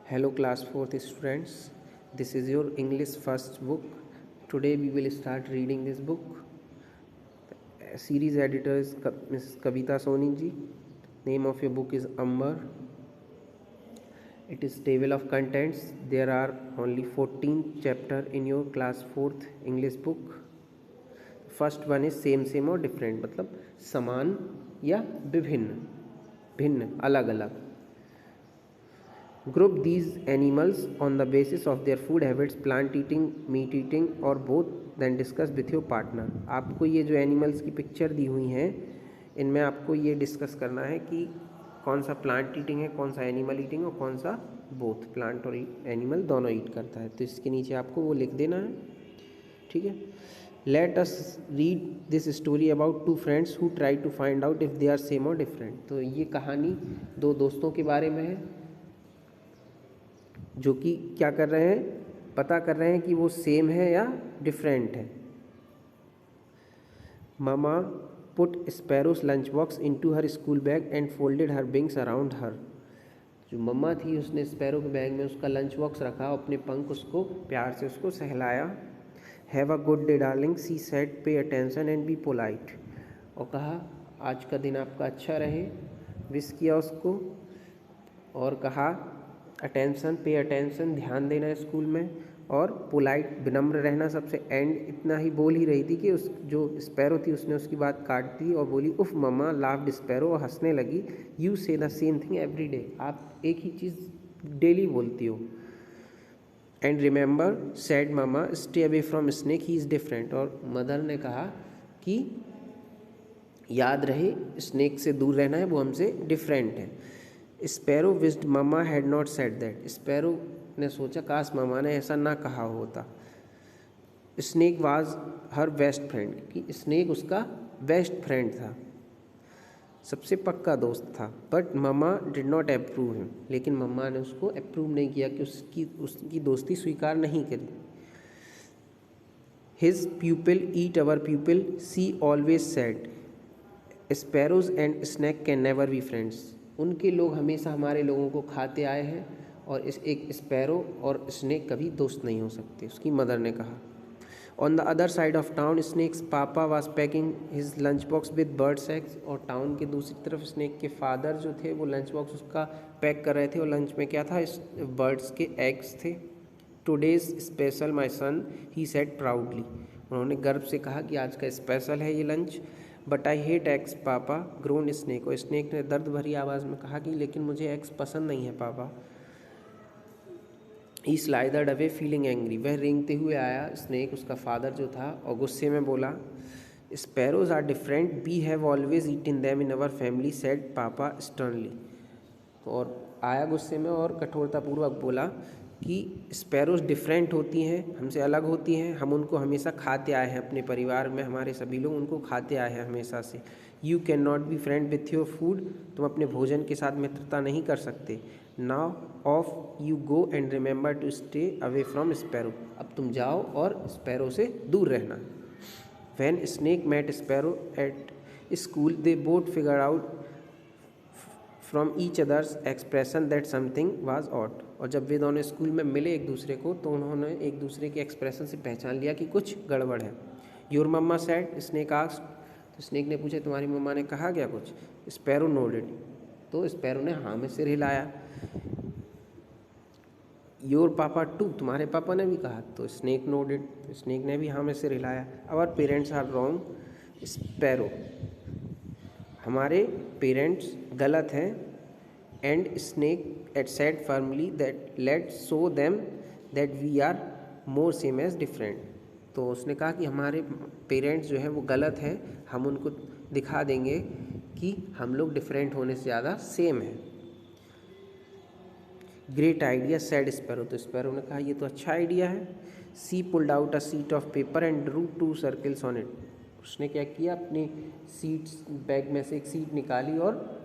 Hello class 4th students, this is your English first book. Today we will start reading this book. Series editor is Mrs. Kavita Soni ji. Name of your book is Amber. It is table of contents. There are only 14 chapter in your class 4th English book. First one is same or different, मतलब समान या विभिन्न, भिन्न, अलग अलग. Group these animals on the basis of their food habits, plant eating, meat eating or both, then discuss with your partner. आपको ये जो एनिमल्स की पिक्चर दी हुई हैं इनमें आपको ये डिस्कस करना है कि कौन सा प्लांट ईटिंग है, कौन सा एनिमल ईटिंग और कौन सा बोथ, प्लांट और एनिमल दोनों ईट करता है. तो इसके नीचे आपको वो लिख देना है. ठीक है. Let us read this story about two friends who try to find out if they are same और डिफरेंट. तो ये कहानी दो दोस्तों के बारे में है जो कि क्या कर रहे हैं, पता कर रहे हैं कि वो सेम है या डिफरेंट है. Mama put sparrow's lunch box into her school bag and folded her wings around her. जो मम्मा थी उसने स्पैरो के बैग में उसका लंच बॉक्स रखा, अपने पंख उसको प्यार से उसको सहलाया. Have a good day darling she said, pay attention and be polite. और कहा आज का दिन आपका अच्छा रहे, विश किया उसको और कहा अटेंशन, पे अटेंशन, ध्यान देना स्कूल में, और पोलाइट, विनम्र रहना सबसे. एंड इतना ही बोल ही रही थी कि उस जो स्पैरो थी उसने उसकी बात काट दी और बोली उफ मम्मा, लाफ्ड स्पैरो, और हंसने लगी. You say the same thing every day, आप एक ही चीज़ डेली बोलती हो. And remember said mama, stay away from snake, he is different. और मदर ने कहा कि याद रहे स्नेक से दूर रहना है, वो हमसे डिफरेंट है. Sparrow wished mama had not said that. Sparrow ने सोचा काश मम्मा ने ऐसा ना कहा होता. Snake was her best friend, कि स्नेक उसका बेस्ट फ्रेंड था, सबसे पक्का दोस्त था. But mama did not approve him, लेकिन मम्मा ने उसको अप्रूव नहीं किया, कि उसकी दोस्ती स्वीकार नहीं करी. His people eat our people, she always said, sparrows and snake can never be friends. उनके लोग हमेशा हमारे लोगों को खाते आए हैं और इस एक स्पैरो और स्नेक कभी दोस्त नहीं हो सकते, उसकी मदर ने कहा. On the other side of town snake's papa was packing his lunch box with bird's eggs. और टाउन के दूसरी तरफ स्नेक के फादर जो थे वो लंच बॉक्स उसका पैक कर रहे थे, और लंच में क्या था, बर्ड्स के एग्स थे. Today's special my son, he said proudly. उन्होंने गर्व से कहा कि आज का स्पेशल है ये lunch. But I hate eggs पापा, ग्रोन स्नेक. और स्नेक ने दर्द भरी आवाज़ में कहा कि लेकिन मुझे एग्स पसंद नहीं है पापा. ही स्लाइडर्ड अवे फीलिंग एंग्री. वह रेंगते हुए आया स्नेक, उसका फादर जो था, और गुस्से में बोला sparrows are different, we have always eaten them in our family, said papa sternly. और आया गुस्से में और कठोरतापूर्वक बोला कि स्पैरोज डिफरेंट होती हैं, हमसे अलग होती हैं, हम उनको हमेशा खाते आए हैं, अपने परिवार में हमारे सभी लोग उनको खाते आए हैं हमेशा से. You can not be friend with your food, तुम अपने भोजन के साथ मित्रता नहीं कर सकते. Now off you go and remember to stay away from sparrow. अब तुम जाओ और स्पैरो से दूर रहना. When snake met sparrow at school they both figure out from each other's expression that something was off. और जब वे दोनों स्कूल में मिले एक दूसरे को तो उन्होंने एक दूसरे के एक्सप्रेशन से पहचान लिया कि कुछ गड़बड़ है. Your mama said, snake asked. तो स्नेक ने पूछा तुम्हारी मम्मा ने कहा क्या कुछ. Sparrow nodded. तो स्पैरो ने हाँ में सिर हिलाया. योर पापा टू, तुम्हारे पापा ने भी कहा. तो स्नेक नोडेड. स्नेक ने भी हाँ में सिर हिलाया. Our parents are wrong, sparrow, हमारे पेरेंट्स गलत हैं. And snake at said firmly that let show them that we are more same as different. तो उसने कहा कि हमारे पेरेंट्स जो हैं वो गलत हैं, हम उनको दिखा देंगे कि हम लोग डिफरेंट होने से ज़्यादा सेम हैं. Great idea said sparrow. तो स्पैरो ने कहा ये तो अच्छा आइडिया है. She pulled out a sheet of paper and drew 2 circles on it. उसने क्या किया, अपनी सीट्स बैग में से एक सीट निकाली और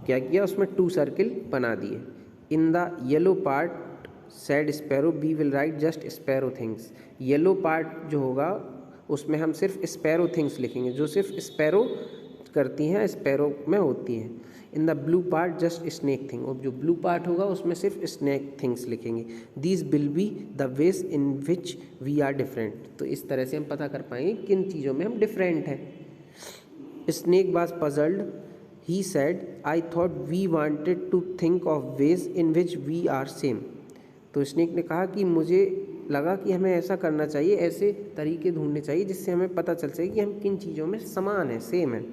क्या किया, उसमें 2 सर्किल बना दिए. In the yellow part said sparrow, we will write just sparrow things. Yellow part जो होगा उसमें हम सिर्फ स्पैरो थिंग्स लिखेंगे, जो सिर्फ स्पैरो करती हैं स्पैरो में होती हैं। In the blue part just snake thing, और जो ब्लू पार्ट होगा उसमें सिर्फ स्नेक थिंग्स लिखेंगे। These will be the ways in which we are different. तो इस तरह से हम पता कर पाएंगे किन चीज़ों में हम डिफरेंट हैं। Snake was puzzled, he said I thought we wanted to think of ways in which we are same. तो स्नेक ने कहा कि मुझे लगा कि हमें ऐसा करना चाहिए, ऐसे तरीके ढूंढने चाहिए जिससे हमें पता चल सके कि हम किन चीज़ों में समान हैं, सेम है।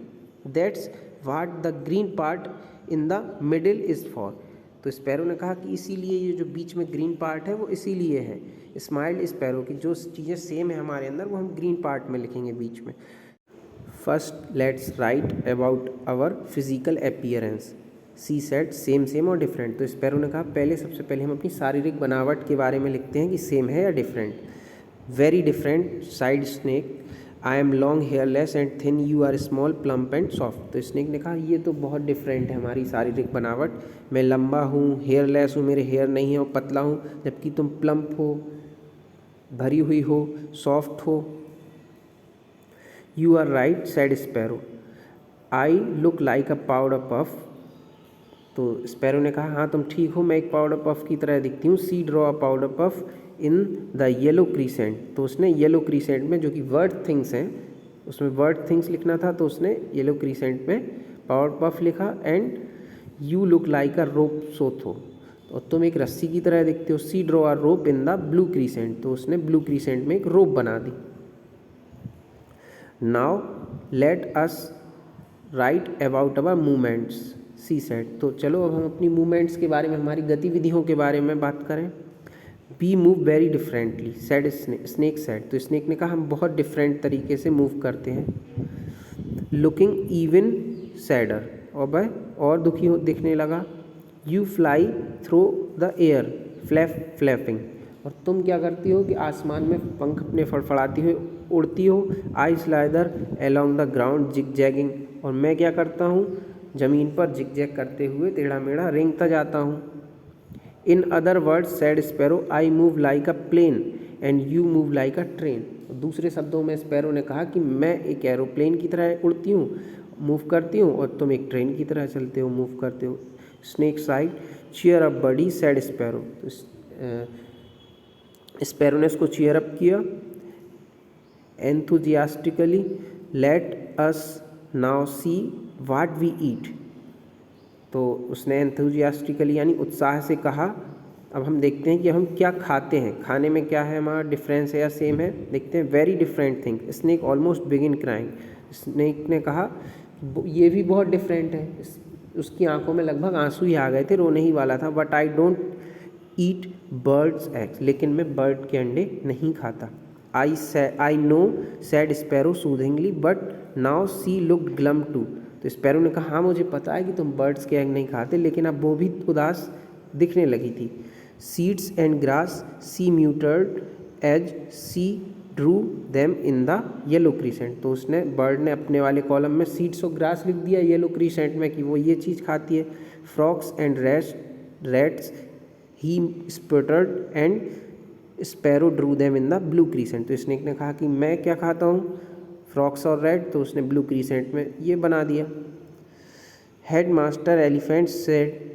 That's what the green part in the middle is for. तो स्पैरो ने कहा कि इसीलिए ये जो बीच में ग्रीन पार्ट है वो इसीलिए है। स्माइल्ड स्पैरो की जो चीज़ें सेम है हमारे अंदर वो हम ग्रीन पार्ट में लिखेंगे बीच में। First let's write about our physical appearance. She said same same और डिफरेंट। तो स्पैरो ने कहा सबसे पहले हम अपनी शारीरिक बनावट के बारे में लिखते हैं कि सेम है या different. Very different said snake, I am long hairless and thin, you are small plump and soft. तो स्नेक ने कहा ये तो बहुत डिफरेंट है हमारी शारीरिक बनावट, मैं लंबा हूँ, हेयरलेस हूँ, मेरे हेयर नहीं है और पतला हूँ, जबकि तुम प्लम्प हो, भरी हुई हो, सॉफ्ट हो। You are right said sparrow, I look like a powder puff. तो स्पैरो ने कहा हाँ तुम ठीक हो, मैं एक पाउडर पफ की तरह दिखती हूँ। See draw a powder puff in the yellow crescent. तो उसने येलो क्रीसेंट में जो कि वर्ड थिंग्स हैं उसमें वर्ड थिंग्स लिखना था, तो उसने येलो क्रीसेंट में पाउडर पफ लिखा। And you look like a rope सोथो, और तुम एक रस्सी की तरह दिखते हो। She draw a rope in the blue crescent. तो उसने ब्लू क्रीसेंट में एक रोप बना दी। Now let us write about our movements, she said. तो चलो अब हम अपनी मूवमेंट्स के बारे में, हमारी गतिविधियों के बारे में बात करें। We move very differently said snake said. तो स्नेक ने कहा हम बहुत डिफरेंट तरीके से मूव करते हैं। लुकिंग इवन सैडर, और वह और दुखी हो दिखने लगा। You fly through the air flapping, और तुम क्या करती हो कि आसमान में पंख अपने फड़फड़ाती हुई उड़ती हो। I slither along the ground zigzagging, और मैं क्या करता हूँ ज़मीन पर जिग जैग करते हुए टेढ़ा मेढ़ा रेंगता जाता हूँ। In other words said sparrow, I move like a plane and you move like a train. दूसरे शब्दों में स्पैरो ने कहा कि मैं एक एरोप्लेन की तरह उड़ती हूँ, मूव करती हूँ, और तुम एक ट्रेन की तरह चलते हो, मूव करते हो। Snake said, cheer up buddy said sparrow. तो स्पैरो ने उसको चीयर अप किया। Enthusiastically, let us now see what we eat. तो उसने एंथुजियास्टिकली यानी उत्साह से कहा अब हम देखते हैं कि हम क्या खाते हैं, खाने में क्या है हमारा डिफरेंस है या सेम है। देखते हैं। Very different thing, snake almost begin crying. Snake ने कहा ये भी बहुत डिफरेंट है, उसकी आंखों में लगभग आंसू ही आ गए थे, रोने ही वाला था। But I don't eat bird's eggs, लेकिन मैं बर्ड के अंडे नहीं खाता। I know said sparrow soothingly, but now she looked glum too. तो स्पैरो ने कहा हाँ मुझे पता है कि तुम बर्ड्स के एग नहीं खाते, लेकिन अब वो भी उदास दिखने लगी थी। Seeds and grass she muttered as she drew them in the yellow crescent. तो उसने बर्ड ने अपने वाले कॉलम में सीड्स और ग्रास लिख दिया येलो क्रीसेंट में कि वो ये चीज़ खाती है। Frogs and rats he sputtered and sparrow drew them in the blue crescent. तो स्नेक ने कहा कि मैं क्या खाता हूँ, फ्रॉक्स और रेड, तो उसने ब्लू क्रीसेंट में ये बना दिया। हेड मास्टर एलिफेंट सेड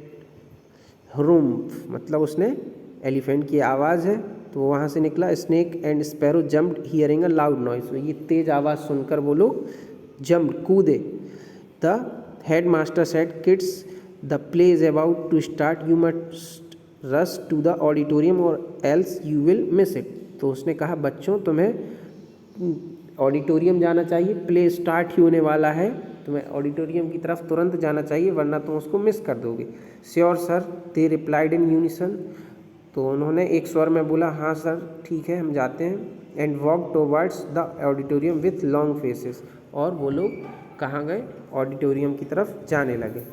हरूम्फ, मतलब उसने एलिफेंट की आवाज़ है तो वहाँ से निकला। Snake and sparrow jumped hearing a loud noise, तो ये तेज़ आवाज़ सुनकर वो लोग जम्प्ड कूदे। The head master said kids the play is about to start, you must rush to the auditorium or else you will miss it. तो उसने कहा बच्चों तुम्हें ऑडिटोरियम जाना चाहिए, प्ले स्टार्ट ही होने वाला है, तुम्हें ऑडिटोरियम की तरफ तुरंत जाना चाहिए वरना तुम उसको मिस कर दोगे। Sure sir, they replied in unison, तो उन्होंने एक स्वर में बोला हाँ सर ठीक है हम जाते हैं। And walk towards the auditorium with long faces, और वो लोग कहाँ गए, ऑडिटोरियम की तरफ जाने लगे।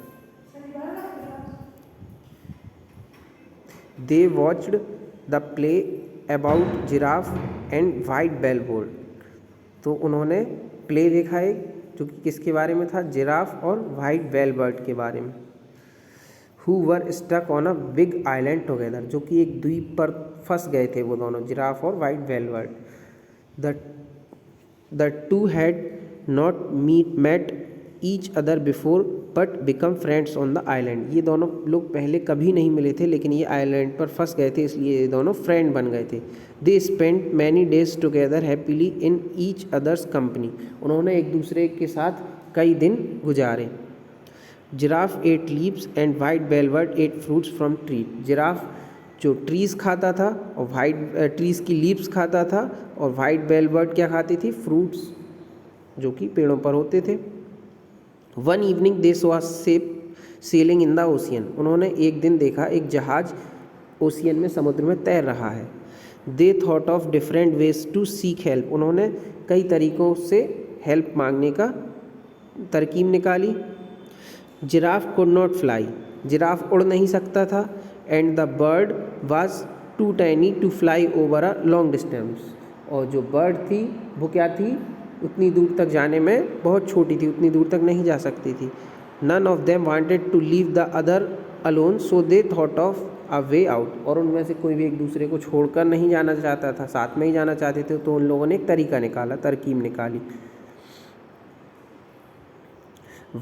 They watched the play about giraffe and white bellbird, तो उन्होंने प्ले देखा एक जो कि किसके बारे में था, जिराफ और वाइट बेल बर्ड के बारे में। Who were stuck on a big island together, जो कि एक द्वीप पर फंस गए थे वो दोनों, जिराफ और white bell bird. The two had not met each other before but become friends on the island. ये दोनों लोग पहले कभी नहीं मिले थे, लेकिन ये आइलैंड पर फंस गए थे, इसलिए ये दोनों फ्रेंड बन गए थे। They spend many days together happily in each others company. उन्होंने एक दूसरे के साथ कई दिन गुजारे। Giraffe ate leaves and white bellbird ate fruits from tree. Giraffe जो ट्रीज़ खाता था और वाइट ट्रीज़ की लीव्स खाता था, और वाइट बेलवर्ड क्या खाती थी? फ्रूट्स, जो कि पेड़ों पर होते थे। One evening they saw a ship selling in the ocean. उन्होंने एक दिन देखा एक जहाज ओशियन में, समुद्र में तैर रहा है। They thought of different ways to seek help. उन्होंने कई तरीक़ों से हेल्प मांगने का तरकीब निकाली। Giraffe could not fly. Giraffe उड़ नहीं सकता था। And the bird was too tiny to fly over a long distance. और जो बर्ड थी वो क्या थी? उतनी दूर तक जाने में बहुत छोटी थी, उतनी दूर तक नहीं जा सकती थी। None of them wanted to leave the other alone so they thought of a way out. और उनमें से कोई भी एक दूसरे को छोड़कर नहीं जाना चाहता था, साथ में ही जाना चाहते थे, तो उन लोगों ने एक तरीका निकाला, तरकीब निकाली।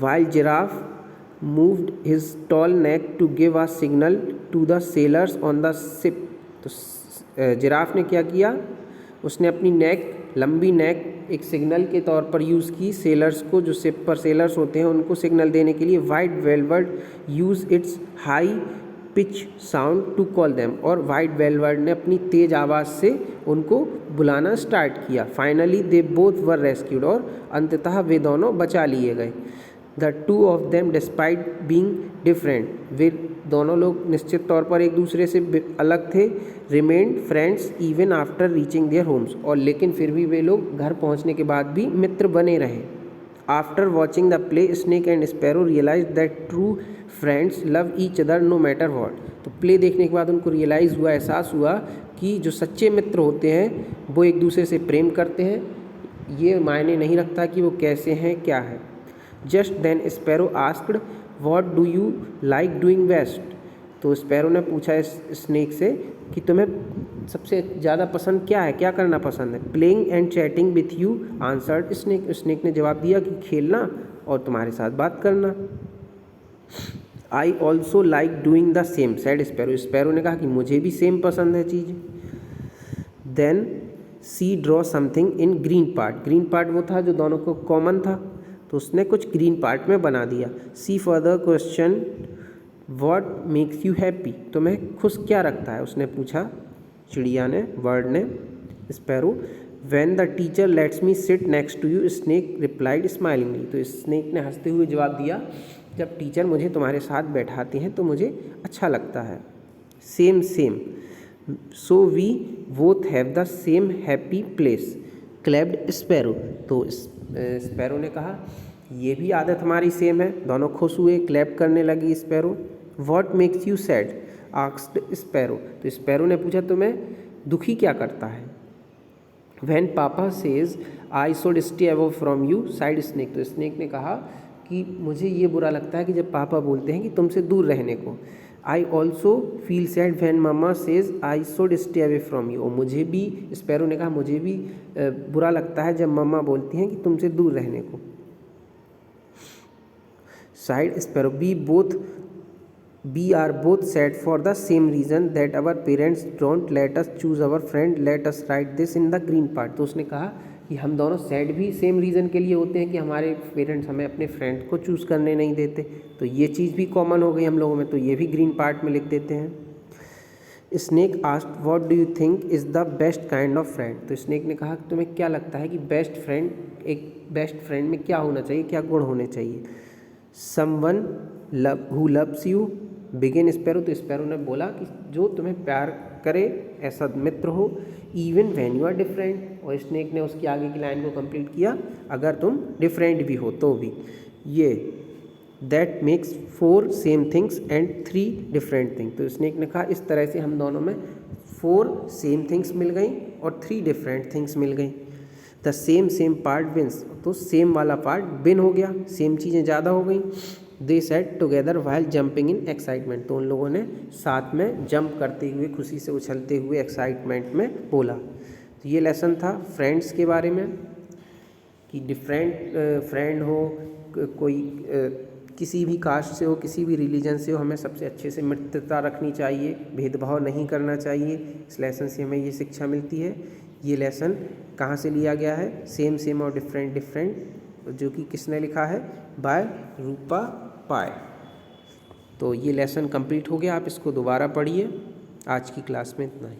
While giraffe moved his tall neck to give a signal to the sailors on the ship। तो जिराफ ने क्या किया? उसने अपनी नेक, लंबी नेक एक सिग्नल के तौर पर यूज़ की सेलर्स को, जो शिप पर सेलर्स होते हैं उनको सिग्नल देने के लिए। वाइट वेलवर्ड use its high pitch sound to call them. और वाइट वेलवर्ड ने अपनी तेज़ आवाज़ से उनको बुलाना स्टार्ट किया। Finally they both were rescued. और अंततः वे दोनों बचा लिए गए। The two of them despite being different. वे दोनों लोग निश्चित तौर पर एक दूसरे से अलग थे। Remained friends even after reaching their homes. और लेकिन फिर भी वे लोग घर पहुंचने के बाद भी मित्र बने रहे। After watching the play snake and sparrow realize that true friends love each other no matter what. तो प्ले देखने के बाद उनको रियलाइज़ हुआ, एहसास हुआ कि जो सच्चे मित्र होते हैं वो एक दूसरे से प्रेम करते हैं, ये मायने नहीं रखता कि वो कैसे हैं, क्या है। Just then sparrow asked what do you like doing best. तो स्पैरो ने पूछा इस स्नेक से कि तुम्हें सबसे ज़्यादा पसंद क्या है, क्या करना पसंद है। Playing and chatting with you answered snake. Snake ने जवाब दिया कि खेलना और तुम्हारे साथ बात करना। I also like doing the same said sparrow. Sparrow ने कहा कि मुझे भी सेम पसंद है चीज़। Then she draw something in green part. Green part वो था जो दोनों को कॉमन था, तो उसने कुछ ग्रीन पार्ट में बना दिया। She further question what makes you happy. तुम्हें खुश क्या रखता है, उसने पूछा चिड़िया ने, बर्ड ने, sparrow. When the teacher lets me sit next to you snake replied smilingly. तो स्नेक ने हंसते हुए जवाब दिया, जब टीचर मुझे तुम्हारे साथ बैठाते हैं तो मुझे अच्छा लगता है। Same same so we both have the same happy place clapped sparrow. तो स्पैरो ने कहा ये भी आदत हमारी सेम है। दोनों खुश हुए, क्लैप करने लगी sparrow. What makes you sad asked sparrow. तो स्पैरो ने पूछा तुम्हें दुखी क्या करता है। व्हेन पापा says I should stay away from you side snake. तो स्नेक ने कहा कि मुझे ये बुरा लगता है कि जब पापा बोलते हैं कि तुमसे दूर रहने को। I also feel sad when mama says I should stay away from you. और मुझे भी, स्पैरो ने कहा मुझे भी बुरा लगता है जब मम्मा बोलती हैं कि तुमसे दूर रहने को। Said sparrow we are both sad for the same reason that our parents don't let us choose our friend let us write this in the green part. तो उसने कहा कि हम दोनों सैड भी सेम रीज़न के लिए होते हैं कि हमारे पेरेंट्स हमें अपने फ्रेंड को चूज़ करने नहीं देते। तो ये चीज़ भी कॉमन हो गई हम लोगों में, तो ये भी ग्रीन पार्ट में लिख देते हैं। Snake asked what do you think is the best kind of friend. तो स्नेक ने कहा कि तुम्हें क्या लगता है कि बेस्ट फ्रेंड, एक बेस्ट फ्रेंड में क्या होना चाहिए, क्या गुण होने चाहिए। Someone who loves you begin sparrow. तो स्पैरो ने बोला कि जो तुम्हें प्यार करे ऐसा मित्र हो। Even when you are different. और स्नेक ने उसकी आगे की लाइन को कंप्लीट किया, अगर तुम डिफरेंट भी हो तो भी। ये that makes 4 same things and 3 different things. तो स्नेक ने कहा इस तरह से हम दोनों में 4 सेम थिंग्स मिल गई और 3 डिफरेंट थिंग्स मिल गई। The same part wins. तो सेम वाला पार्ट विन हो गया, सेम चीज़ें ज़्यादा हो गई। They said together while jumping in excitement. तो उन लोगों ने साथ में जंप करते हुए, खुशी से उछलते हुए, एक्साइटमेंट में बोला। तो ये लेसन था फ्रेंड्स के बारे में कि डिफरेंट फ्रेंड हो, कोई किसी भी कास्ट से हो, किसी भी रिलीजन से हो, हमें सबसे अच्छे से मित्रता रखनी चाहिए, भेदभाव नहीं करना चाहिए। इस लेसन से हमें ये शिक्षा मिलती है। ये लेसन कहाँ से लिया गया है? सेम सेम और डिफरेंट डिफरेंट, जो कि किसने लिखा है? बाय रूपा पाय। तो ये लेसन कंप्लीट हो गया, आप इसको दोबारा पढ़िए। आज की क्लास में इतना ही।